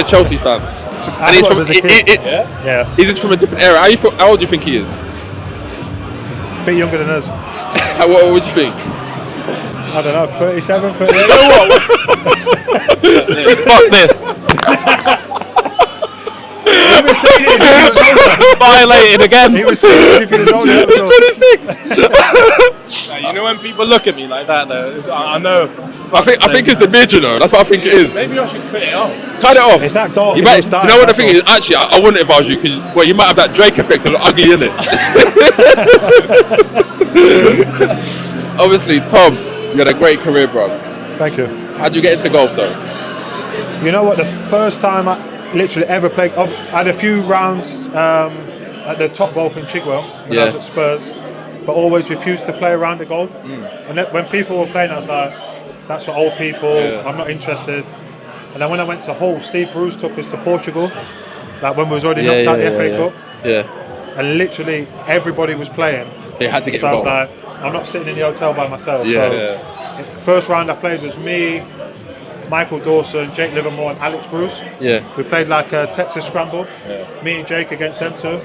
a Chelsea fan. And he's from. Yeah. He's from a different era. How old do you think he is? A bit younger than us. What would you think? I don't know, 37, 38. Fuck this. He was saying it as if he was older. Violated again. He was saying it as if he was older. He's 26. You know when people look at me like that, though, I know. I think it's the beard, you know. That's what I think it is. Maybe I should cut it off. Cut it off. It's that dark. You know what the thing is? Actually, I wouldn't advise you because you might have that Drake effect and look ugly in it. Obviously, Tom, you had a great career, bro. Thank you. How'd you get into golf, though? You know what? The first time I literally ever played, I had a few rounds at the top golf in Chigwell when I was at Spurs, but always refused to play around the golf. And then when people were playing, I was like, that's for old people. I'm not interested. And then when I went to Hull, Steve Bruce took us to Portugal, like when we was already knocked out the FA Cup. Yeah. And literally everybody was playing. You had to get involved. involved. I was like, I'm not sitting in the hotel by myself. First round I played was me, Michael Dawson, Jake Livermore and Alex Bruce. We played like a Texas scramble. Me and Jake against them two.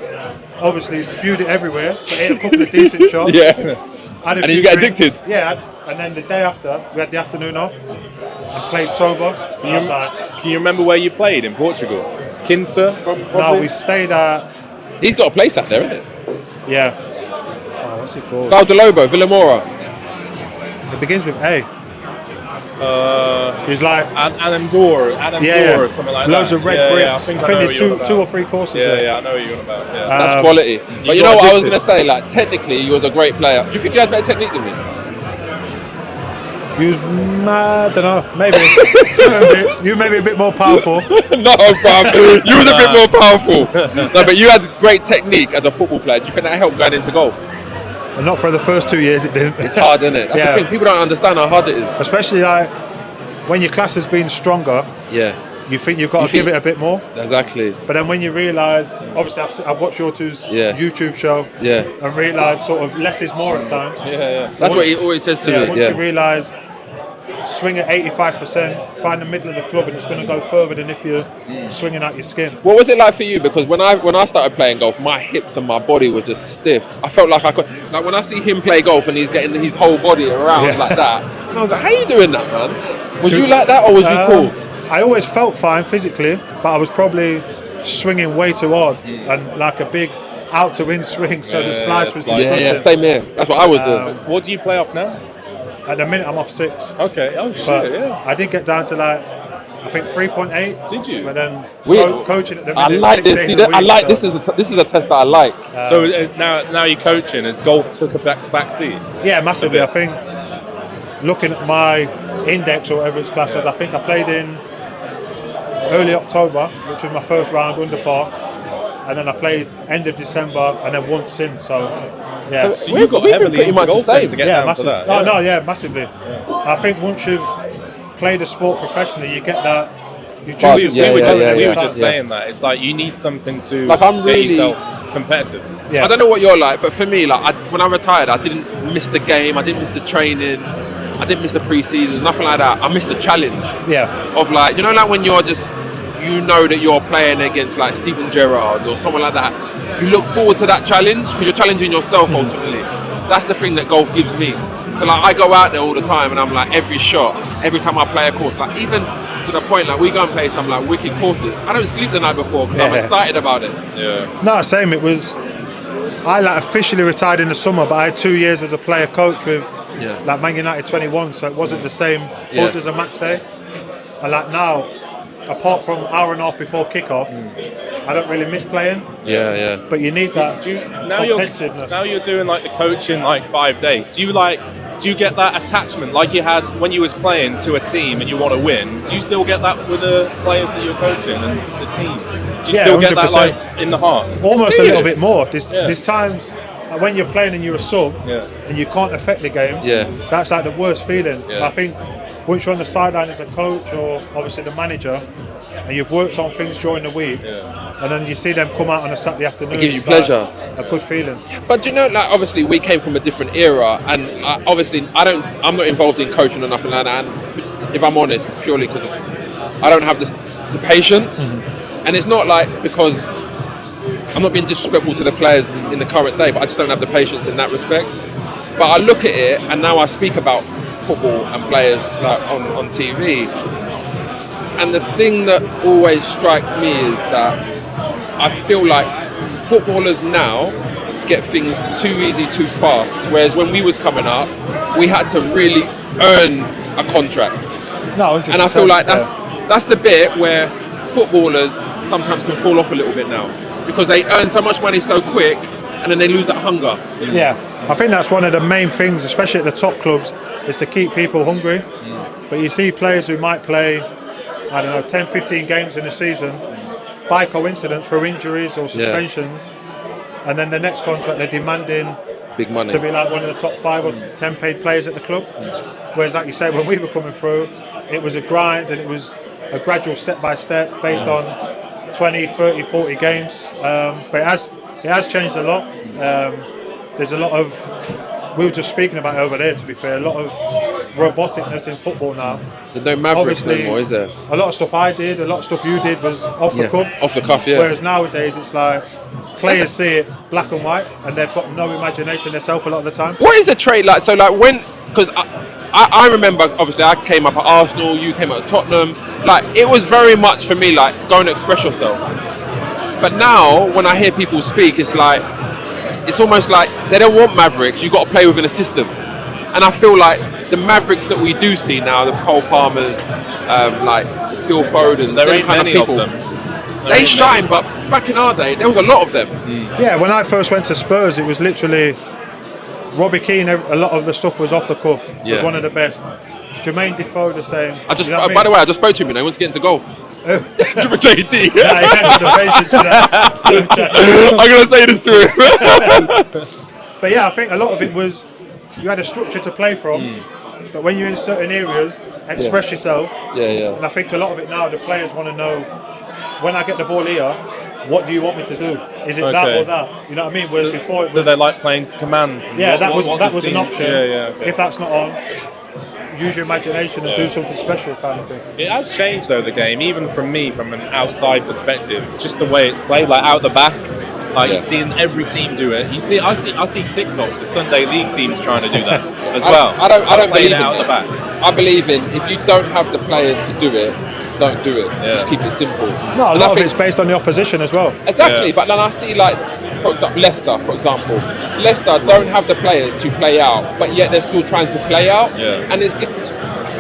Obviously spewed it everywhere, but hit a couple of decent shots. And then you get addicted. And then the day after, we had the afternoon off and played sober. Can you remember where you played in Portugal? Quinta? No, we stayed at... He's got a place out there, isn't it? Yeah. What's it called? Valdolobo, Villamora. It begins with A. It's like Adamdor or something like that. Loads of red bricks. I think there's two or three courses there. Yeah, I know what you're on about. Yeah. That's quality. But you know what I was going to say? Like, technically, you was a great player. Do you think you had better technique than me? You was I don't know, maybe. Certain bits. You may be a bit more powerful. No, bruv. You was a bit more powerful. No, but you had great technique as a football player. Do you think that helped going into golf? And not for the first 2 years, it didn't. It's hard, isn't it? That's the thing. People don't understand how hard it is. Especially like when your class has been stronger. You think you've got to give it a bit more. Exactly. But then when you realise, obviously I've watched your two's YouTube show. And realised sort of less is more at times. That's what he always says to me. Once you realise, swing at 85%, find the middle of the club, and it's going to go further than if you're swinging out your skin. What was it like for you? Because when I started playing golf, my hips and my body was just stiff. I felt like I could, like when I see him play golf and he's getting his whole body around like that, and I was like, how are you doing that, man? Was you like that or was you cool? I always felt fine physically, but I was probably swinging way too hard and like a big out to in swing, so the slice was disgusting. Same here. That's what I was doing. What do you play off now? At the minute, I'm off 6. Okay. Oh shit. But I did get down to like, I think 3.8. Did you? But then coaching at the minute. I like this. See, I like this. Is a test that I like. So now you're coaching. Has golf took a back seat? Yeah, massively. I think looking at my index or whatever it's classed as, I think I played in early October, which was my first round under par, and then I played end of December and then once since. So you got heavily into golf then to get down to that. Massively. I think once you've played a sport professionally, you get that. We were just saying that it's like you need something to get yourself competitive. I don't know what you're like, but for me, like when I retired, I didn't miss the game, I didn't miss the training, I didn't miss the pre-seasons, nothing like that. I missed the challenge. Of like, like when you're just, that you're playing against like Steven Gerrard or someone like that. You look forward to that challenge because you're challenging yourself ultimately. That's the thing that golf gives me. So like I go out there all the time and I'm like every shot, every time I play a course, like even to the point like we go and play some like wicked courses. I don't sleep the night before because I'm excited about it. No, same. It was. I like officially retired in the summer, but I had 2 years as a player coach with like Man United 21, so it wasn't the same buzz as a match day. And like now, apart from an hour and a half before kickoff, I don't really miss playing. But you need that competitiveness. Now you're doing like the coaching like 5 days. Do you get that attachment like you had when you was playing to a team and you want to win? Do you still get that with the players that you're coaching and the team? Do you still 100%. Get that like in the heart? Almost a little bit more. There's times when you're playing and you're a sub and you can't affect the game. That's like the worst feeling. I think once you're on the sideline as a coach or obviously the manager and you've worked on things during the week and then you see them come out on a Saturday afternoon, it gives you pleasure. Like a good feeling. But like obviously we came from a different era and obviously I'm not involved in coaching or nothing like that, and if I'm honest it's purely because I don't have the the patience. And it's not like because I'm not being disrespectful to the players in the current day, but I just don't have the patience in that respect. But I look at it, and now I speak about football and players like on TV. And the thing that always strikes me is that I feel like footballers now get things too easy, too fast. Whereas when we was coming up, we had to really earn a contract. No, 100%, and I feel like that's the bit where footballers sometimes can fall off a little bit now, because they earn so much money so quick, and then they lose that hunger. Yeah, I think that's one of the main things, especially at the top clubs, is to keep people hungry. But you see players who might play, I don't know, 10, 15 games in a season, by coincidence, for injuries or suspensions, and then the next contract they're demanding big money to be like one of the top 5 or 10 paid players at the club. Whereas, like you say, when we were coming through, it was a grind and it was a gradual step by step based on 20, 30, 40 games. But it has changed a lot. There's a lot of, we were just speaking about it over there, to be fair, a lot of roboticness in football now. There's no mavericks no more, is there? A lot of stuff I did, a lot of stuff you did was off the cuff. Off the cuff, yeah. Whereas nowadays it's like players see it black and white and they've got no imagination themselves a lot of the time. What is the trade like? So like when, because I remember, obviously I came up at Arsenal, you came up at Tottenham, like it was very much for me like go and express yourself. But now when I hear people speak, it's like, it's almost like they don't want mavericks, you've got to play within a system. And I feel like the mavericks that we do see now, the Cole Palmers, like Phil Foden, there ain't many of them. They shine, but back in our day, there was a lot of them. Yeah, when I first went to Spurs, it was literally Robbie Keane. A lot of the stuff was off the cuff. Was one of the best. Jermaine Defoe the same. By the way, I just spoke to him. He wants to get into golf. JD. I'm gonna say this to him. But yeah, I think a lot of it was you had a structure to play from. But when you're in certain areas, express yourself. And I think a lot of it now, the players want to know, when I get the ball here, what do you want me to do? Is it that or that? You know what I mean? Whereas before it was... So they like playing to commands? That was an option. Okay. If that's not on, use your imagination and do something special kind of thing. It has changed though, the game, even from me, from an outside perspective, just the way it's played, like out the back. Like you're seeing every team do it. I see TikToks of Sunday League teams trying to do that as well. I don't believe in out the back. I believe in if you don't have the players to do it, don't do it. Just keep it simple. No, a lot of it's based on the opposition as well. Exactly, but then I see like, for example, Leicester don't have the players to play out, but yet they're still trying to play out. And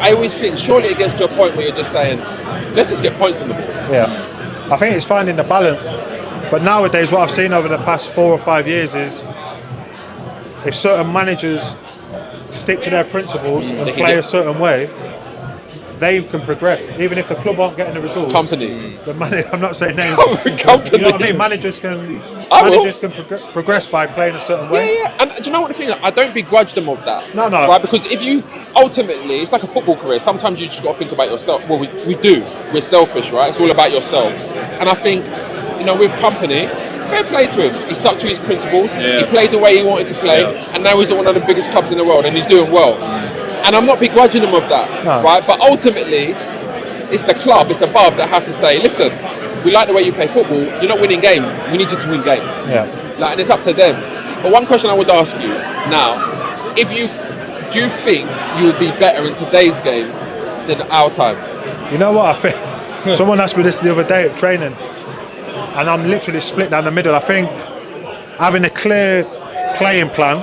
I always think surely it gets to a point where you're just saying, let's just get points on the board. I think it's finding the balance. But nowadays, what I've seen over the past 4 or 5 years is if certain managers stick to their principles and play a certain way, they can progress. Even if the club aren't getting the results. Company. I'm not saying names. Company. You know what I mean? Managers can progress by playing a certain way. And do you know what the thing is? I don't begrudge them of that. No. Right? Because if you, ultimately, it's like a football career. Sometimes you just got to think about yourself. Well, we do. We're selfish, right? It's all about yourself. And I think, with Company, fair play to him. He stuck to his principles. He played the way he wanted to play, and now he's at one of the biggest clubs in the world, and he's doing well. And I'm not begrudging him of that, right? But ultimately, it's the club, it's above that have to say, listen, we like the way you play football. You're not winning games. We need you to win games. And it's up to them. But one question I would ask you now: do you think you would be better in today's game than our time? You know what? I think someone asked me this the other day at training. And I'm literally split down the middle. I think having a clear playing plan,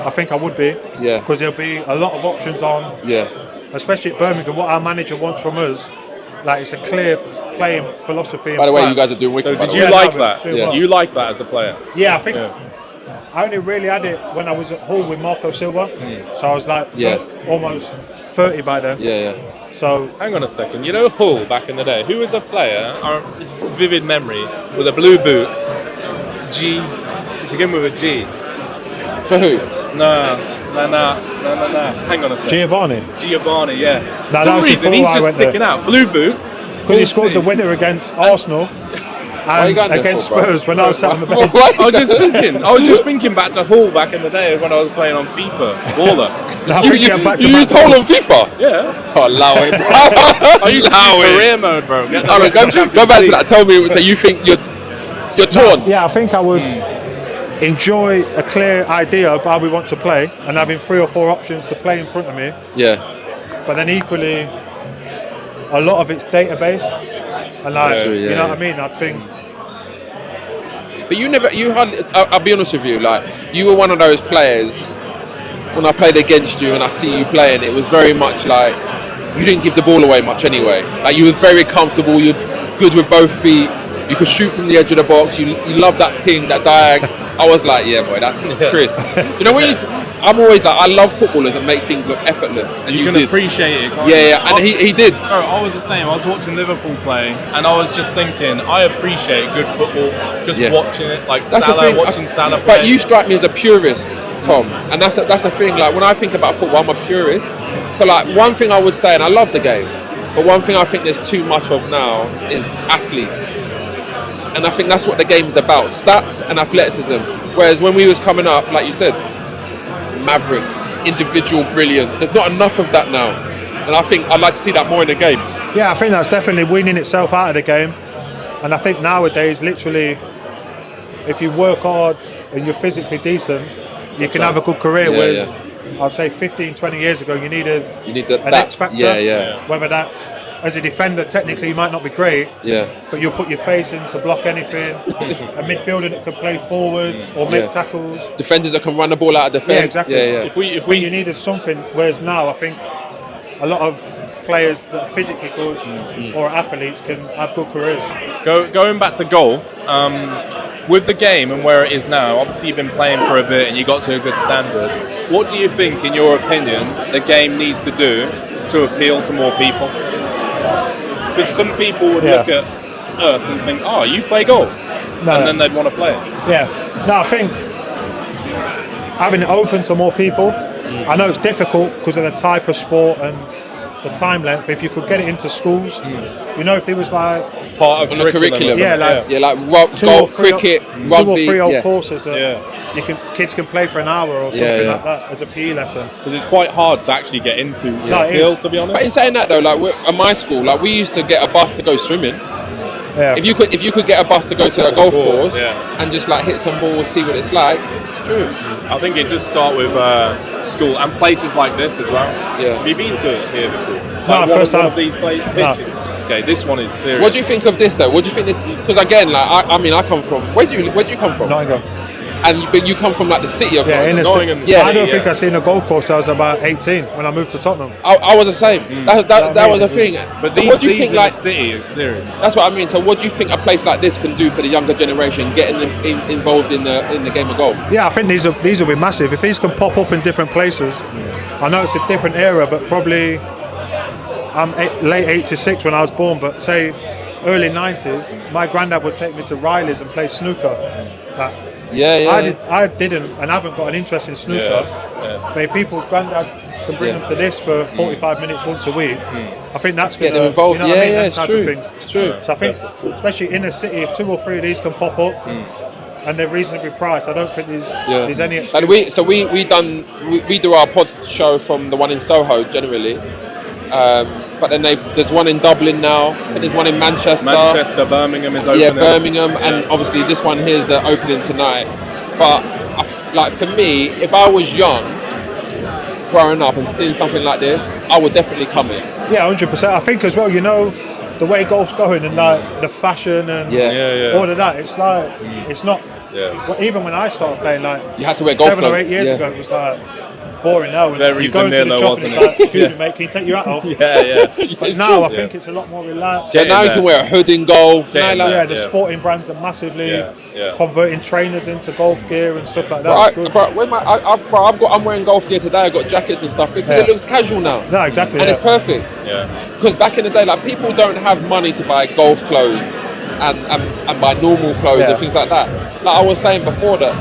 I think I would be. Because there'll be a lot of options on. Especially at Birmingham, what our manager wants from us, like it's a clear playing philosophy. By the way, you guys are doing wicked. So did you like that? You like that as a player? Yeah, I think I only really had it when I was at Hull with Marco Silva. So I was like almost 30 by then. So hang on a second. Hull back in the day. Who was a player? It's vivid memory with the blue boots. Begin with a G. For who? No. Hang on a second. Giovanni, yeah. For some reason he's just sticking out. Blue boots. Because he scored the winner against Arsenal. and against Spurs when I was sat on the bench. I was just thinking back to Hull back in the day when I was playing on FIFA. Baller. You used Hull on FIFA? Yeah. Oh, allow it, bro. I used to use career mode, bro. Go back to that. Tell me, so you think you're torn? Yeah, I think I would enjoy a clear idea of how we want to play and having 3 or 4 options to play in front of me. Yeah. But then equally, a lot of it's data-based. And you know what I mean? I think... But I'll be honest with you, like, you were one of those players, when I played against you and I see you playing, it was very much like, you didn't give the ball away much anyway. Like, you were very comfortable, you're good with both feet, you could shoot from the edge of the box, you love that ping, that diag. I was like, yeah, boy, that's crisp. You know, I'm always like, I love footballers that make things look effortless. And you can appreciate it. And he did. Bro, I was the same. I was watching Liverpool play, and I was just thinking, I appreciate good football. Just watching it, like that's Salah, watching Salah play. But you strike me as a purist, Tom, and that's the thing. Like, when I think about football, I'm a purist. So, like, one thing I would say, and I love the game, but one thing I think there's too much of now is athletes. And I think that's what the game is about, stats and athleticism. Whereas when we was coming up, like you said, mavericks, individual brilliance, there's not enough of that now. And I think I'd like to see that more in the game. Yeah, I think that's definitely weaning itself out of the game. And I think nowadays, literally, if you work hard and you're physically decent, you can have a good career. Whereas I'd say 15, 20 years ago, you needed an X factor. Whether that's, as a defender, technically you might not be great, but you'll put your face in to block anything. A midfielder that can play forward or make tackles. Defenders that can run the ball out of defence. Yeah, exactly. If you needed something, whereas now I think a lot of players that are physically good or athletes can have good careers. Going back to golf, with the game and where it is now, obviously you've been playing for a bit and you got to a good standard. What do you think, in your opinion, the game needs to do to appeal to more people? Because some people would look at us and think, oh, you play golf? And then they'd want to play it. Yeah. No, I think having it open to more people, I know it's difficult because of the type of sport and the time length, but if you could get it into schools, you know, if it was like part of the curriculum. Like golf, cricket, rugby. 2 or 3 old courses that kids can play for an hour or something like that as a PE lesson. Because it's quite hard to actually get into still, to be honest. But in saying that though, like at my school, like we used to get a bus to go swimming. Yeah. If you could get a bus to go to a golf course and just like hit some balls, see what it's like, it's true. I think it does start with school and places like this as well. Yeah. Have you been to it here before? No, first time. One of these places? No. Okay, this one is serious. What do you think of this though? What do you think? Because again, like I come from. Where do you come from? Nottingham. But you come from like the city of Nottingham. I don't think I seen a golf course. I was about 18 when I moved to Tottenham. I was the same. That was a thing. But what do you think? Like the city is serious. That's what I mean. So what do you think a place like this can do for the younger generation, getting them involved in the game of golf? Yeah, I think these will be massive. If these can pop up in different places, I know it's a different era, but probably I'm late 86 when I was born, but say early 90s, my granddad would take me to Riley's and play snooker. I didn't and haven't got an interest in snooker. But people's granddads can bring them to this for 45 minutes once a week. I think that's going to get them involved. You know what I mean? It's true. It's true. So I think, especially in a city, if 2 or 3 of these can pop up and they're reasonably priced, I don't think there's any excuse. And we do our pod show from the one in Soho generally. But then there's one in Dublin now. I think there's one in Manchester. Birmingham is opening. Yeah, Birmingham, and obviously this one here is the opening tonight. But like for me, if I was young, growing up and seeing something like this, I would definitely come in. Yeah, 100%. I think as well, you know, the way golf's going and like the fashion and all of that, it's like it's not. Well, even when I started playing, like you had to wear golf 7 or 8 years ago, it was like boring now. Very you go into the shop and it's like, excuse me, mate, can you take your hat off? But now I think it's a lot more relaxed. Yeah, now you can wear a hood in golf. The sporting brands are massively converting trainers into golf gear and stuff like that. I'm wearing golf gear today. I've got jackets and stuff because it looks casual now. No, exactly. And it's perfect. Because back in the day, like people don't have money to buy golf clothes and buy normal clothes and things like that. Like I was saying before that.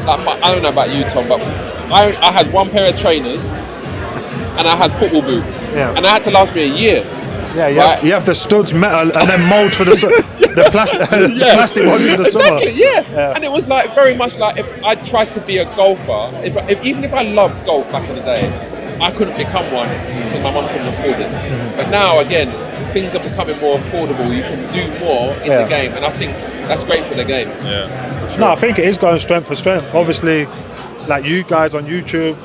Like, I don't know about you, Tom, but I had one pair of trainers and I had football boots, and that had to last me a year. Yeah, right? you have the studs metal and then mould for the plastic ones for the summer. Exactly, yeah. And it was like very much like if I tried to be a golfer, even if I loved golf back in the day, I couldn't become one because my mum couldn't afford it. But now, again, things are becoming more affordable. You can do more in the game, and I think that's great for the game. Yeah. Sure. No, I think it is going strength for strength. Obviously, like you guys on YouTube,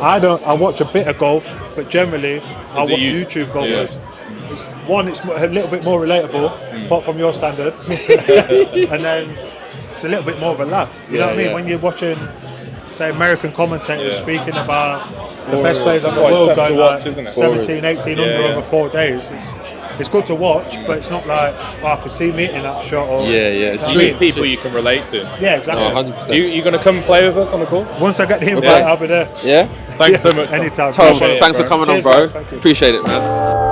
I watch a bit of golf, but generally I watch YouTube golfers. One, it's a little bit more relatable, apart from your standard, and then it's a little bit more of a laugh. You know what I mean? When you're watching, say, American commentators speaking about the best players in the world going like 17, 18 under over 4 days, it's good to watch, but it's not like, I could see me in that shot. Or, it's people you can relate to. Yeah, exactly. 100%. You going to come play with us on the course? Once I get the invite, I'll be there. Yeah? Thanks so much. Anytime. Tom, thanks for coming on, bro. Thank you. Appreciate it, man.